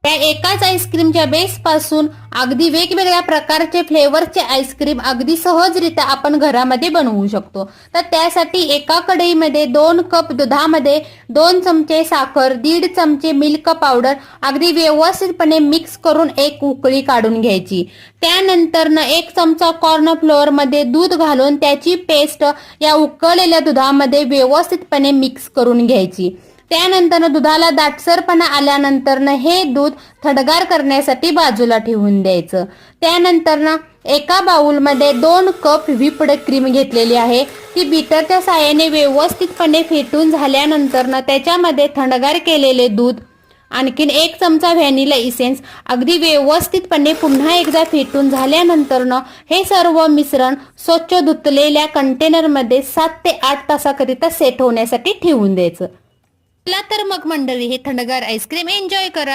त्या एकाच आईस्क्रीमच्या बेस पासून अगदी वेगवेगळ्या प्रकारचे फ्लेवरचे आईस्क्रीम अगदी सहजरित्या आपण घरामध्ये बनवू शकतो। तर त्यासाठी एका कढईमध्ये 2 कप दुधामध्ये 2 चमचे साखर, 1.5 चमचे मिल्क पावडर अगदी व्यवस्थितपणे मिक्स करून एक उकळी काढून घ्यायची। त्यानंतर 1 चमचा कॉर्न फ्लोअर मध्ये दूध घालून त्याची पेस्ट या उकळलेल्या दुधामध्ये व्यवस्थितपणे मिक्स करून घ्यायची। त्यानंतर दुधाला दाटसरपणा आल्यानंतर हे दूध थंडगार करण्यासाठी बाजूला ठेवून द्यायचं। त्यानंतर एका बाउलमध्ये 2 कप व्हिप्ड क्रीम घेतलेली आहे, ती बीटरच्या साहाय्याने व्यवस्थितपणे फेटून झाल्यानंतर त्याच्यामध्ये थंडगार केलेले दूध, आणखीन 1 चमचा व्हॅनिला इसेन्स अगदी व्यवस्थितपणे पुन्हा एकदा फेटून झाल्यानंतर हे सर्व मिश्रण स्वच्छ धुतलेल्या कंटेनरमध्ये 7 ते 8 तासाकरिता सेट होण्यासाठी ठेवून द्यायचं। चला तर मग मंडळी, हे थंडगार आईस्क्रीम एन्जॉय करा।